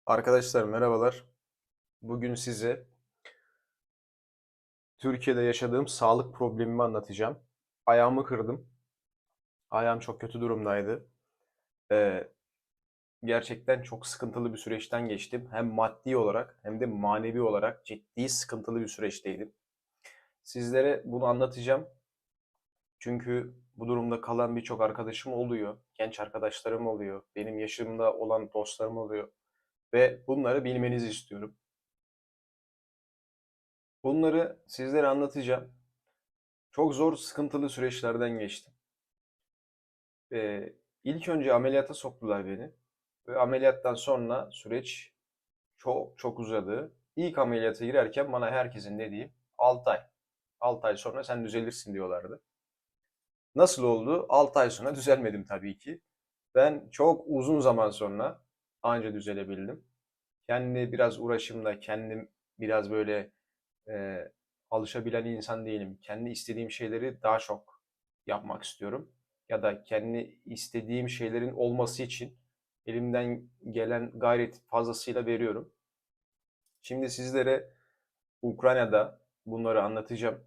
Arkadaşlar merhabalar. Bugün size Türkiye'de yaşadığım sağlık problemimi anlatacağım. Ayağımı kırdım. Ayağım çok kötü durumdaydı. Ee, Gerçekten çok sıkıntılı bir süreçten geçtim. Hem maddi olarak hem de manevi olarak ciddi sıkıntılı bir süreçteydim. Sizlere bunu anlatacağım. Çünkü bu durumda kalan birçok arkadaşım oluyor. Genç arkadaşlarım oluyor. Benim yaşımda olan dostlarım oluyor. Ve bunları bilmenizi istiyorum. Bunları sizlere anlatacağım. Çok zor, sıkıntılı süreçlerden geçtim. İlk önce ameliyata soktular beni. Ve ameliyattan sonra süreç çok çok uzadı. İlk ameliyata girerken bana herkesin dediği 6 ay. 6 ay sonra sen düzelirsin diyorlardı. Nasıl oldu? 6 ay sonra düzelmedim tabii ki. Ben çok uzun zaman sonra anca düzelebildim. Kendi biraz uğraşımla, kendim biraz böyle e, alışabilen insan değilim. Kendi istediğim şeyleri daha çok yapmak istiyorum. Ya da kendi istediğim şeylerin olması için elimden gelen gayret fazlasıyla veriyorum. Şimdi sizlere Ukrayna'da bunları anlatacağım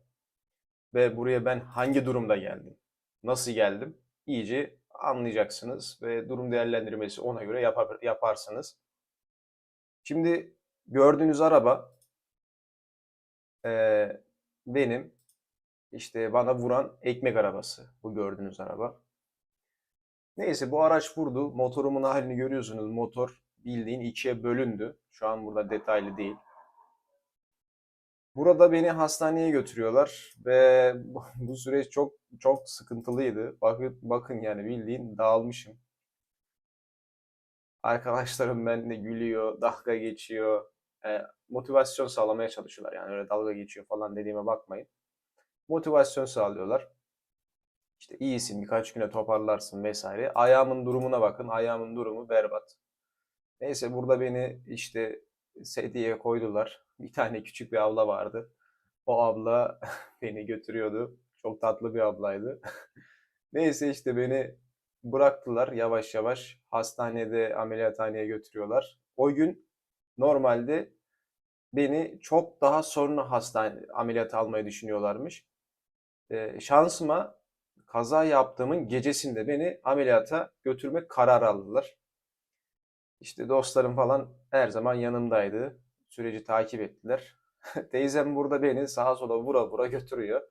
ve buraya ben hangi durumda geldim, nasıl geldim iyice anlayacaksınız ve durum değerlendirmesi ona göre yaparsınız. Şimdi gördüğünüz araba benim işte bana vuran ekmek arabası. Bu gördüğünüz araba. Neyse bu araç vurdu. Motorumun halini görüyorsunuz. Motor bildiğin ikiye bölündü. Şu an burada detaylı değil. Burada beni hastaneye götürüyorlar ve bu süreç çok çok sıkıntılıydı. Bakın yani bildiğin dağılmışım. Arkadaşlarım benimle gülüyor, dalga geçiyor. Motivasyon sağlamaya çalışıyorlar. Yani öyle dalga geçiyor falan dediğime bakmayın. Motivasyon sağlıyorlar. İşte iyisin, birkaç güne toparlarsın vesaire. Ayağımın durumuna bakın. Ayağımın durumu berbat. Neyse burada beni işte sediye koydular. Bir tane küçük bir abla vardı. O abla beni götürüyordu. Çok tatlı bir ablaydı. Neyse işte beni bıraktılar yavaş yavaş. Hastanede ameliyathaneye götürüyorlar. O gün normalde beni çok daha sonra hastane ameliyat almayı düşünüyorlarmış. Şansıma kaza yaptığımın gecesinde beni ameliyata götürmek kararı aldılar. İşte dostlarım falan her zaman yanımdaydı. Süreci takip ettiler. Teyzem burada beni sağa sola vura vura götürüyor.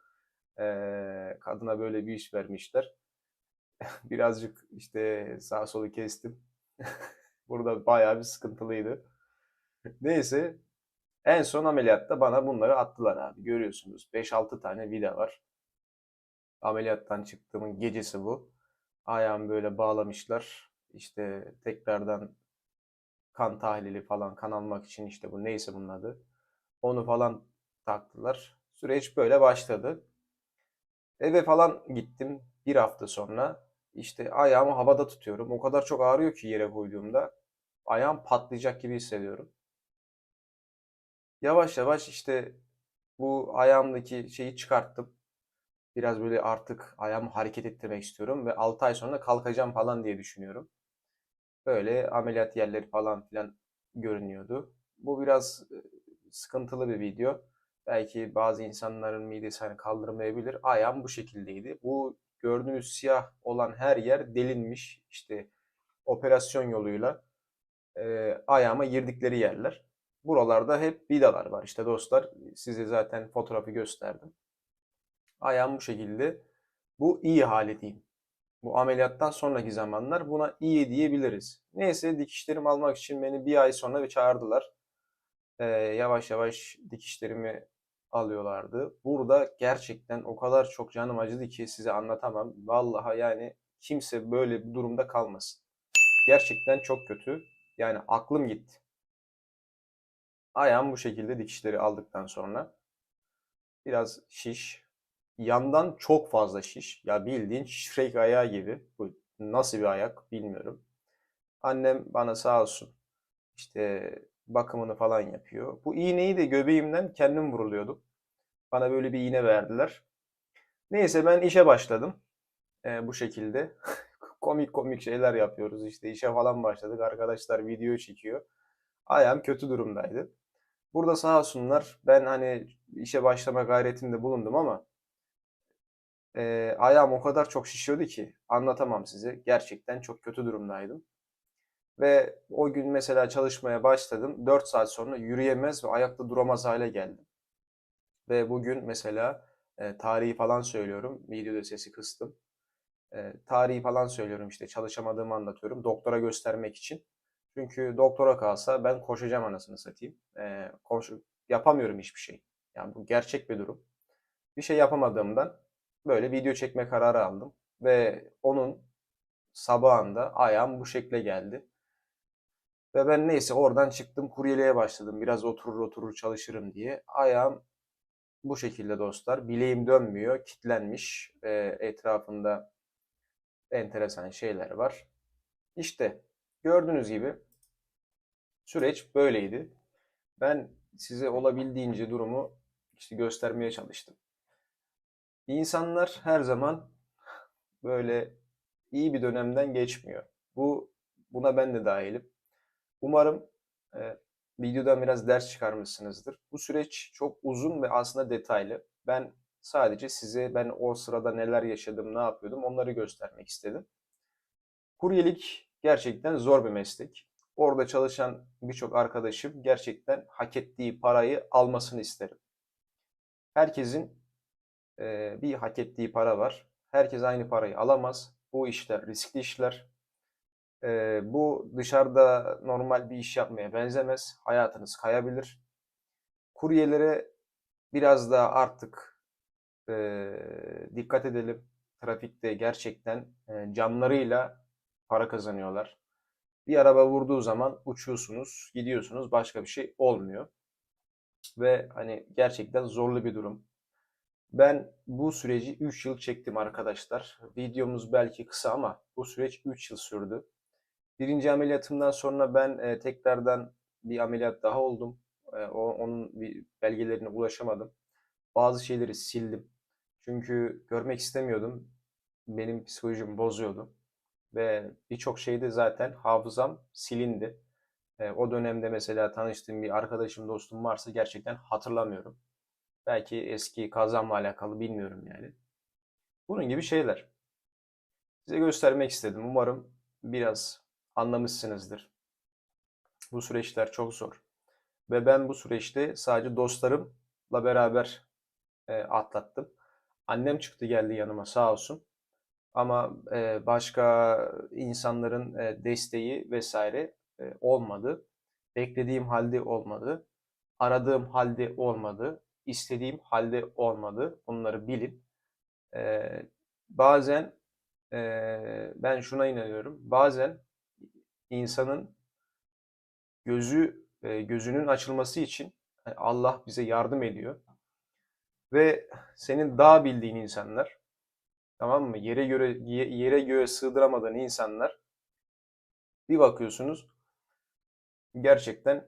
Kadına böyle bir iş vermişler. Birazcık işte sağa solu kestim. Burada bayağı bir sıkıntılıydı. Neyse en son ameliyatta bana bunları attılar abi. Görüyorsunuz 5-6 tane vida var. Ameliyattan çıktığımın gecesi bu. Ayağımı böyle bağlamışlar. İşte tekrardan kan tahlili falan kan almak için işte bu neyse bunun adı. Onu falan taktılar. Süreç böyle başladı. Eve falan gittim bir hafta sonra. İşte ayağımı havada tutuyorum. O kadar çok ağrıyor ki yere koyduğumda. Ayağım patlayacak gibi hissediyorum. Yavaş yavaş işte bu ayağımdaki şeyi çıkarttım. Biraz böyle artık ayağımı hareket ettirmek istiyorum ve 6 ay sonra kalkacağım falan diye düşünüyorum. Böyle ameliyat yerleri falan filan görünüyordu. Bu biraz sıkıntılı bir video. Belki bazı insanların midesi hani kaldırmayabilir. Ayağım bu şekildeydi. Bu gördüğünüz siyah olan her yer delinmiş. İşte operasyon yoluyla ayağıma girdikleri yerler. Buralarda hep vidalar var. İşte dostlar size zaten fotoğrafı gösterdim. Ayağım bu şekilde. Bu iyi hali diyeyim. Bu ameliyattan sonraki zamanlar buna iyi diyebiliriz. Neyse dikişlerimi almak için beni bir ay sonra bir çağırdılar. Yavaş yavaş dikişlerimi alıyorlardı. Burada gerçekten o kadar çok canım acıdı ki size anlatamam. Vallahi yani kimse böyle bir durumda kalmasın. Gerçekten çok kötü. Yani aklım gitti. Ayağım bu şekilde dikişleri aldıktan sonra biraz şiş. Yandan çok fazla şiş. Ya bildiğin Shrek ayağı gibi. Bu nasıl bir ayak bilmiyorum. Annem bana sağ olsun işte bakımını falan yapıyor. Bu iğneyi de göbeğimden kendim vuruluyordum. Bana böyle bir iğne verdiler. Neyse ben işe başladım. Bu şekilde. Komik komik şeyler yapıyoruz işte işe falan başladık. Arkadaşlar video çekiyor. Ayağım kötü durumdaydı. Burada sağ olsunlar, ben hani işe başlama gayretinde bulundum ama ayağım o kadar çok şişiyordu ki anlatamam size. Gerçekten çok kötü durumdaydım. Ve o gün mesela çalışmaya başladım. 4 saat sonra yürüyemez ve ayakta duramaz hale geldim. Ve bugün mesela tarihi falan söylüyorum. Videoda sesi kıstım. Tarihi falan söylüyorum, işte çalışamadığımı anlatıyorum. Doktora göstermek için. Çünkü doktora kalsa ben koşacağım anasını satayım. Yapamıyorum hiçbir şey. Yani bu gerçek bir durum. Bir şey yapamadığımdan böyle video çekme kararı aldım. Ve onun sabahında ayağım bu şekle geldi. Ve ben neyse oradan çıktım, kuryeliğe başladım. Biraz oturur oturur çalışırım diye. Ayağım bu şekilde dostlar. Bileğim dönmüyor, kilitlenmiş. Etrafında enteresan şeyler var. İşte gördüğünüz gibi süreç böyleydi. Ben size olabildiğince durumu işte göstermeye çalıştım. İnsanlar her zaman böyle iyi bir dönemden geçmiyor. Buna ben de dahilim. Umarım e, videodan biraz ders çıkarmışsınızdır. Bu süreç çok uzun ve aslında detaylı. Ben sadece size ben o sırada neler yaşadım, ne yapıyordum onları göstermek istedim. Kuryelik gerçekten zor bir meslek. Orada çalışan birçok arkadaşım gerçekten hak ettiği parayı almasını isterim. Herkesin bir hak ettiği para var. Herkes aynı parayı alamaz. Bu işler riskli işler. Bu dışarıda normal bir iş yapmaya benzemez. Hayatınız kayabilir. Kuryelere biraz daha artık dikkat edelim. Trafikte gerçekten canlarıyla para kazanıyorlar. Bir araba vurduğu zaman uçuyorsunuz, gidiyorsunuz, başka bir şey olmuyor. Ve hani gerçekten zorlu bir durum. Ben bu süreci 3 yıl çektim arkadaşlar. Videomuz belki kısa ama bu süreç 3 yıl sürdü. Birinci ameliyatımdan sonra ben tekrardan bir ameliyat daha oldum. Onun bir belgelerine ulaşamadım. Bazı şeyleri sildim. Çünkü görmek istemiyordum. Benim psikolojimi bozuyordu. Ve birçok şeyde zaten hafızam silindi. O dönemde mesela tanıştığım bir arkadaşım, dostum varsa gerçekten hatırlamıyorum. Belki eski kazamla alakalı, bilmiyorum yani. Bunun gibi şeyler. Size göstermek istedim. Umarım biraz anlamışsınızdır. Bu süreçler çok zor. Ve ben bu süreçte sadece dostlarımla beraber atlattım. Annem çıktı geldi yanıma sağ olsun. Ama başka insanların desteği vesaire olmadı. Beklediğim halde olmadı. Aradığım halde olmadı. İstediğim halde olmadı. Bunları bilin. E, Bazen ben şuna inanıyorum. Bazen insanın gözünün açılması için Allah bize yardım ediyor. Ve senin daha bildiğin insanlar, tamam mı? Yere göğe sığdıramadığın insanlar, bir bakıyorsunuz gerçekten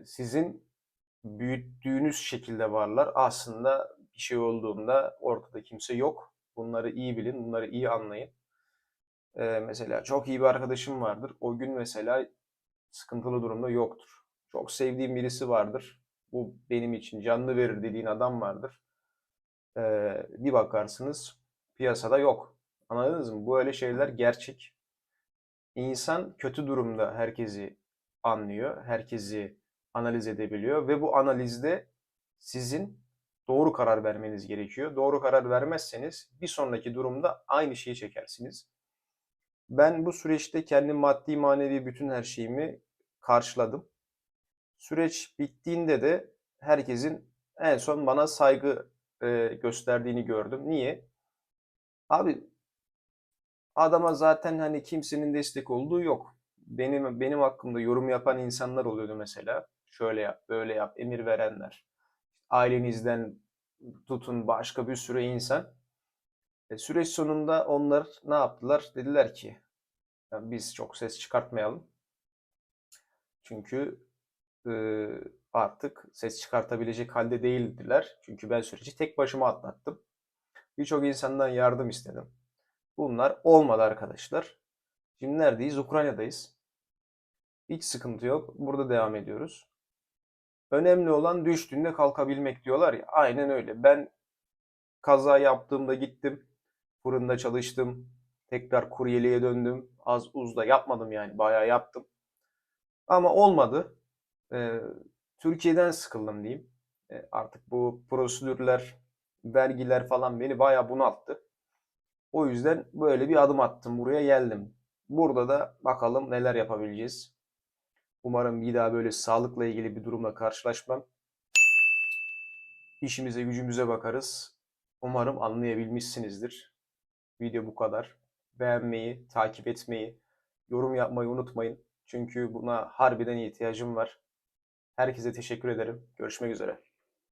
sizin büyüttüğünüz şekilde varlar. Aslında bir şey olduğunda ortada kimse yok. Bunları iyi bilin, bunları iyi anlayın. Mesela çok iyi bir arkadaşım vardır. O gün mesela sıkıntılı durumda yoktur. Çok sevdiğim birisi vardır. Bu benim için canlı verir dediğin adam vardır. Bir bakarsınız piyasada yok. Anladınız mı? Bu öyle şeyler gerçek. İnsan kötü durumda herkesi anlıyor, herkesi analiz edebiliyor ve bu analizde sizin doğru karar vermeniz gerekiyor. Doğru karar vermezseniz bir sonraki durumda aynı şeyi çekersiniz. Ben bu süreçte kendi maddi manevi bütün her şeyimi karşıladım. Süreç bittiğinde de herkesin en son bana saygı gösterdiğini gördüm. Niye? Abi, adama zaten hani kimsenin destek olduğu yok. Benim hakkımda yorum yapan insanlar oluyordu mesela. Şöyle yap, böyle yap, emir verenler. Ailenizden tutun başka bir sürü insan. Süreç sonunda onlar ne yaptılar? Dediler ki "Ya biz çok ses çıkartmayalım. Çünkü e, artık ses çıkartabilecek halde değildiler. Çünkü ben süreci tek başıma atlattım. Birçok insandan yardım istedim. Bunlar olmadı arkadaşlar. Şimdi neredeyiz? Ukrayna'dayız. Hiç sıkıntı yok. Burada devam ediyoruz. Önemli olan düştüğünde kalkabilmek diyorlar ya. Aynen öyle. Ben kaza yaptığımda gittim. Fırında çalıştım. Tekrar kuryeliğe döndüm. Az uz da yapmadım yani. Bayağı yaptım. Ama olmadı. Ee, Türkiye'den sıkıldım diyeyim. Artık bu prosedürler, vergiler falan beni bayağı bunalttı. O yüzden böyle bir adım attım. Buraya geldim. Burada da bakalım neler yapabileceğiz. Umarım bir daha böyle sağlıkla ilgili bir durumla karşılaşmam. İşimize gücümüze bakarız. Umarım anlayabilmişsinizdir. Video bu kadar. Beğenmeyi, takip etmeyi, yorum yapmayı unutmayın. Çünkü buna harbiden ihtiyacım var. Herkese teşekkür ederim. Görüşmek üzere.